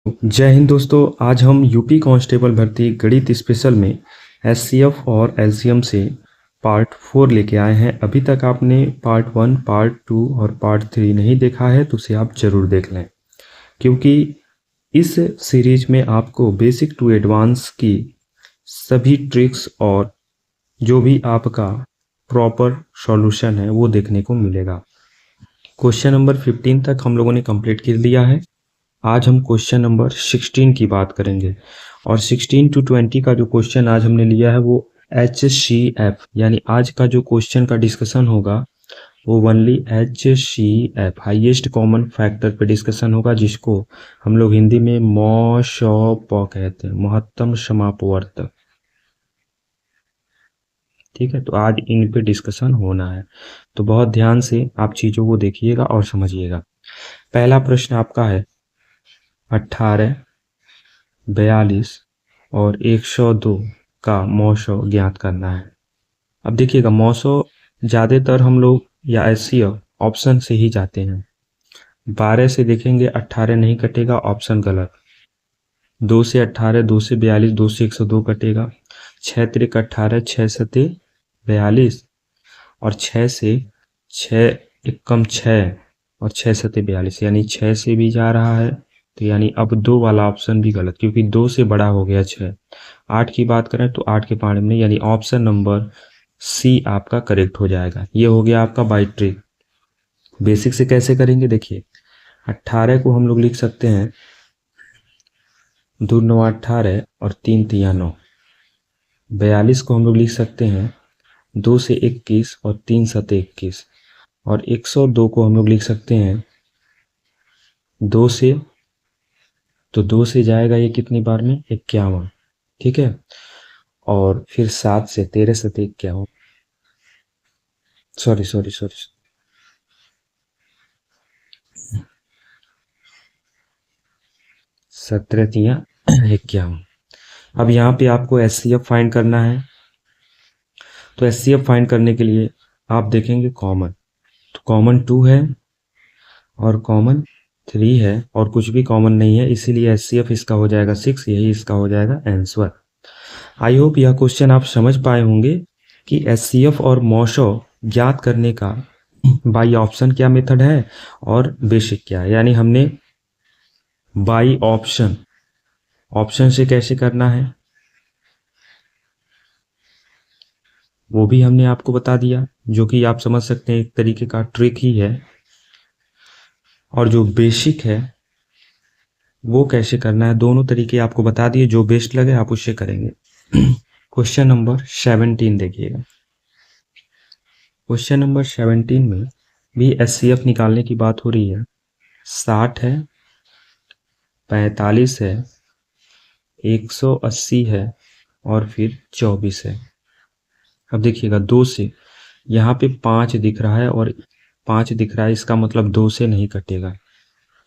जय हिंद दोस्तों। आज हम यूपी कांस्टेबल भर्ती गणित स्पेशल में एससीएफ और एलसीएम से पार्ट 4 लेके आए हैं। अभी तक आपने पार्ट 1, पार्ट 2 और पार्ट 3 नहीं देखा है तो उसे आप ज़रूर देख लें, क्योंकि इस सीरीज में आपको बेसिक टू एडवांस की सभी ट्रिक्स और जो भी आपका प्रॉपर सॉल्यूशन है वो देखने को मिलेगा। क्वेश्चन नंबर 15 तक हम लोगों ने कंप्लीट कर लिया है। आज हम क्वेश्चन नंबर 16 की बात करेंगे और 16 to 20 का जो क्वेश्चन आज हमने लिया है वो HCF, यानी आज का जो क्वेश्चन का डिस्कशन होगा वो only HCF highest common factor पे डिस्कशन होगा, जिसको हम लोग हिंदी में MSHP कहते हैं, महत्तम समापवर्त। ठीक है, तो आज इन पे डिस्कशन होना है, तो बहुत ध्यान से आप चीज़ों को देखिएगा और समझिएगा। पहला प्रश्न आपका है 18, 42 और 102 का मौसो ज्ञात करना है। अब देखिएगा, मौसो ज़्यादातर हम लोग या एससीएफ ऑप्शन से ही जाते हैं। 12 से देखेंगे 18 नहीं कटेगा, ऑप्शन गलत। 2 से 18, 2 से 42, 2 से 102 कटेगा। 6 तिरक 18, 6 सते 42 और 6 से 6 एकम 6 और 6 सते 42, यानी 6 से भी जा रहा है, तो यानी अब 2 वाला ऑप्शन भी गलत, क्योंकि 2 से बड़ा हो गया 6। 8 की बात करें तो 8 के पानी में, यानी ऑप्शन नंबर सी आपका करेक्ट हो जाएगा। ये हो गया आपका बाई ट्रिक। बेसिक से कैसे करेंगे देखिए, 18 को हम लोग लिख सकते हैं 2 9 18 और 3 3 9। 42 को हम लोग लिख सकते हैं 2 से 21 और 3 7 21। और 102 को हम लोग लिख सकते हैं 2 से, तो 2 से जाएगा ये कितनी बार में, 51। ठीक है, और फिर 7 से 13 से 51, सॉरी 17 3 51। अब यहाँ पे आपको एचसीएफ फाइंड करना है, तो एचसीएफ फाइंड करने के लिए आप देखेंगे कॉमन, तो कॉमन 2 है और कॉमन 3 है और कुछ भी कॉमन नहीं है, इसीलिए एचसीएफ इसका हो जाएगा 6, यही इसका हो जाएगा आंसर। आई होप यह क्वेश्चन आप समझ पाए होंगे कि एचसीएफ और मौसो ज्ञात करने का बाई ऑप्शन क्या मेथड है और बेसिक क्या है। यानी हमने बाई ऑप्शन से कैसे करना है वो भी हमने आपको बता दिया, जो कि आप समझ सकते हैं एक तरीके का ट्रिक ही है। और जो बेसिक है वो कैसे करना है, दोनों तरीके आपको बता दिए, जो बेस्ट लगे आप उससे करेंगे। क्वेश्चन नंबर 17 देखिएगा। क्वेश्चन नंबर 17 में भी एचसीएफ निकालने की बात हो रही है। 60 है, 45 है, 180 है और फिर 24 है। अब देखिएगा 2 से यहाँ पे 5 दिख रहा है और 5 दिख रहा है, इसका मतलब 2 से नहीं कटेगा,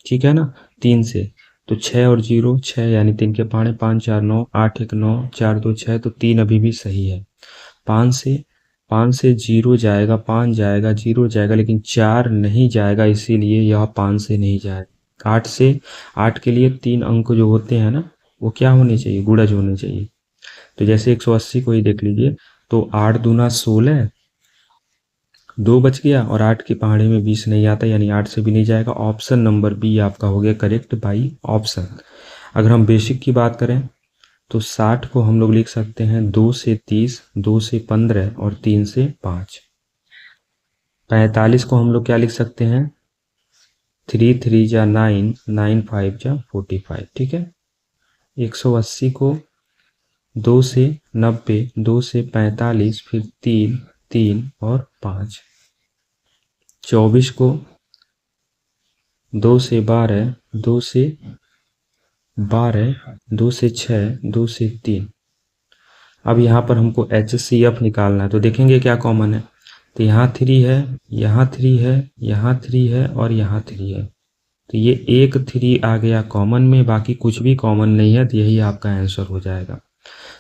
ठीक है ना। 3 से तो 6 और 0 6, यानी 3 के पाने 5 4 9, 8 1 9, 4 2 6, तो 3 अभी भी सही है। 5 से 0 जाएगा, 5 जाएगा, 0 जाएगा, लेकिन 4 नहीं जाएगा, इसीलिए यह 5 से नहीं जाएगा। 8 से 8 के लिए 3 अंक जो होते हैं ना वो क्या होने चाहिए, गुणज होने चाहिए। तो जैसे 180 को ही देख लीजिए, तो 8 दूना 16, 2 बच गया और 8 के पहाड़े में 20 नहीं आता, यानी 8 से भी नहीं जाएगा। ऑप्शन नंबर बी आपका हो गया करेक्ट बाई ऑप्शन। अगर हम बेसिक की बात करें तो 60 को हम लोग लिख सकते हैं 2 से 30, 2 से 15 और 3 से 5। 45 को हम लोग क्या लिख सकते हैं 3 3 जा 9, 9 5 जा 45। ठीक है, 180 को 2 से 90, 2 से 45, फिर 3 3 और 5। 24 को 2 से 12, 2 से 12, 2 से 6, 2 से 3। अब यहाँ पर हमको HCF निकालना है, तो देखेंगे क्या कॉमन है, तो यहाँ 3 है, यहाँ 3 है, यहाँ 3 है और यहाँ 3 है, तो ये एक 3 आ गया कॉमन में, बाकी कुछ भी कॉमन नहीं है, तो यही आपका आंसर हो जाएगा।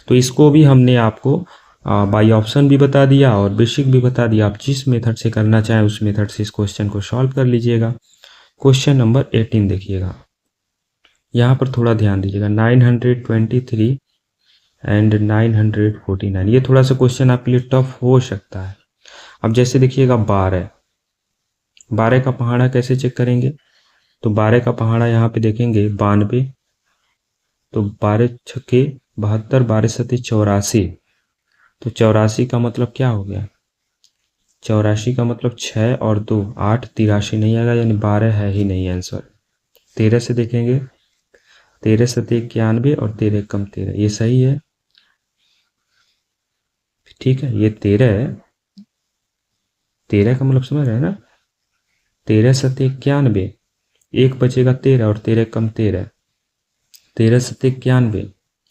तो इसको भी हमने आपको बाई ऑप्शन भी बता दिया और बेसिक भी बता दिया। आप जिस मेथड से करना चाहें उस मेथड से इस क्वेश्चन को सॉल्व कर लीजिएगा। क्वेश्चन नंबर 18 देखिएगा। यहाँ पर थोड़ा ध्यान दीजिएगा, 923 एंड 949, ये थोड़ा सा क्वेश्चन आपके लिए टफ हो सकता है। अब जैसे देखिएगा 12 का पहाड़ा कैसे चेक करेंगे, तो 12 का पहाड़ा यहाँ पे देखेंगे 92, तो 12 छक्के 72, 12 सत्ते 84, तो 84 का मतलब क्या हो गया, 84 का मतलब 6 और 2 8, 83 नहीं आएगा, यानी 12 है ही नहीं आंसर। 13 से देखेंगे, 13 सत्ते 91 और 13 कम 13, ये सही है, ठीक है, ये 13 है, 13 का मतलब समझ रहे हैं ना, 13 सत्ते 91, एक बचेगा 13 और 13 कम 13, 13 सत्ते 91,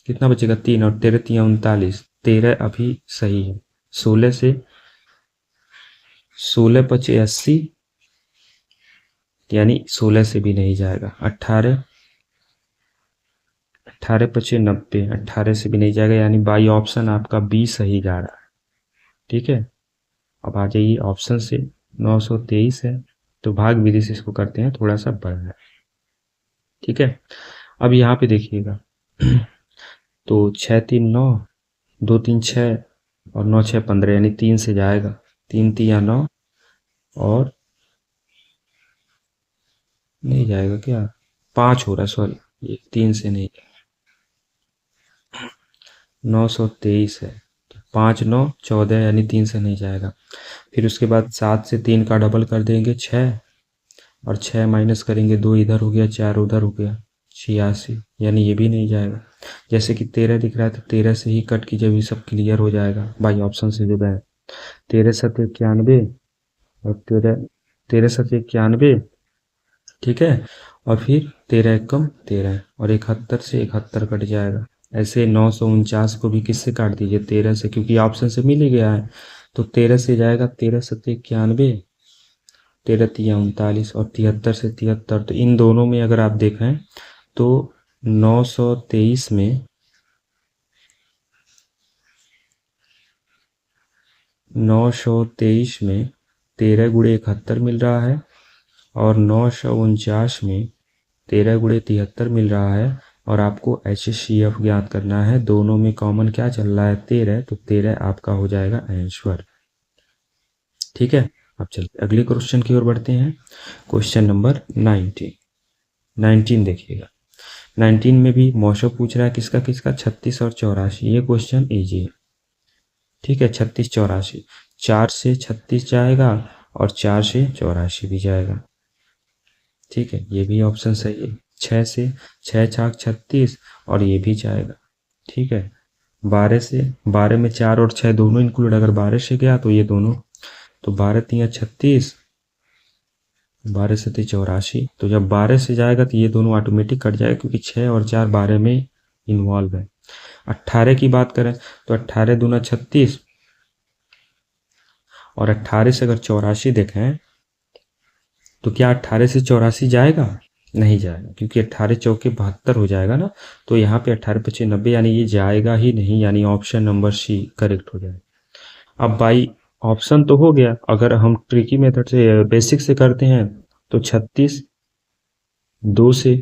कितना बचेगा 3 और 13 3 39, 13 अभी सही है। 16 से 16 पचे 80, यानी 16 से भी नहीं जाएगा। 18 पचे 90, 18 से भी नहीं जाएगा, यानी बाई ऑप्शन आपका बी सही जा रहा है, ठीक है। अब आ जाइए ऑप्शन से, 923 है, तो भाग विधि से इसको करते हैं, थोड़ा सा बड़ा है, ठीक है। अब यहाँ पे देखिएगा तो 6 3 9, 2 3 6 और 9 6 15, यानी 3 से जाएगा, 3 3 9 और नहीं जाएगा क्या, 5 हो रहा है, सॉरी, ये 3 से नहीं, 923 है, 5 9 14, यानी 3 से नहीं जाएगा। फिर उसके बाद 7 से 3 का डबल कर देंगे 6, और 6 माइनस करेंगे 2 इधर हो गया 4 उधर हो गया 86, यानी ये भी नहीं जाएगा। जैसे कि 13 दिख रहा है तो 13 से ही कट कीजिए, भी सब क्लियर हो जाएगा बाई ऑप्शन से जो है। 13 सत्ते 91 और 13 सत्ते 91, ठीक है, और फिर 13 एकम 13 और 71 से 71 कट जाएगा। ऐसे 949 को भी किससे काट दीजिए, 13 से, क्योंकि ऑप्शन से मिल ही गया है, तो 13 से जाएगा, 13 सत्ते 91, 13 तिया 39 और 73 से 73, तो इन दोनों में अगर आप देखें तो 923 में 923 में 13 गुणे 71 मिल रहा है, और 949 में 13 गुणे 73 मिल रहा है, और आपको HCF ज्ञात करना है, दोनों में कॉमन क्या चल रहा है, 13, तो 13 आपका हो जाएगा आंसर, ठीक है। अब चलते अगले क्वेश्चन की ओर बढ़ते हैं, क्वेश्चन नंबर 19 देखिएगा। 19 में भी मौसम पूछ रहा है किसका किसका, 36 और 84, ये क्वेश्चन इजी है, ठीक है। 36 84, 4 से 36 जाएगा और 4 से 84 भी जाएगा, ठीक है, ये भी ऑप्शन सही है। 6 से 6 छाक 36 और ये भी जाएगा, ठीक है। 12 से 12 में 4 और 6 दोनों इंक्लूड, अगर 12 से गया तो ये दोनों, तो 12 तिया 36, 12 से 84, तो जब 12 से जाएगा तो ये दोनों ऑटोमेटिक कट जाएगा, क्योंकि 6 और 4 12 में इन्वॉल्व है। 18 की बात करें तो 18 दूना 36, और 18 से अगर 84 देखें तो क्या 18 से 84 जाएगा, नहीं जाएगा, क्योंकि 18 चौके 72 हो जाएगा ना, तो यहाँ पे 18 पचे 90, यानी ये जाएगा ही नहीं, यानी ऑप्शन नंबर सी करेक्ट हो जाएगा। अब बाई ऑप्शन तो हो गया, अगर हम ट्रिकी मेथड से बेसिक से करते हैं तो 36 2 से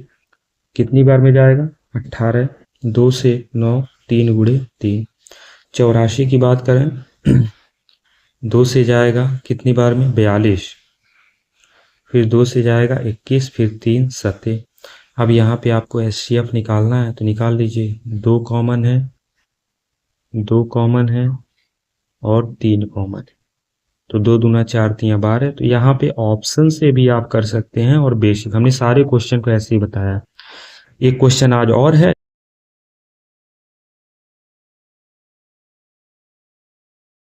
कितनी बार में जाएगा, 18, 2 से 9, 3 गुणे 3। 84 की बात करें 2 से जाएगा कितनी बार में, 42, फिर 2 से जाएगा 21, फिर 3 सत्ते। अब यहाँ पे आपको HCF निकालना है, तो निकाल लीजिए, 2 कॉमन है, 2 कॉमन है और 3 कॉमन है, तो 2 दूना 4 तिया 12, तो यहाँ पे ऑप्शन से भी आप कर सकते हैं, और बेसिक हमने सारे क्वेश्चन को ऐसे ही बताया। एक क्वेश्चन आज और है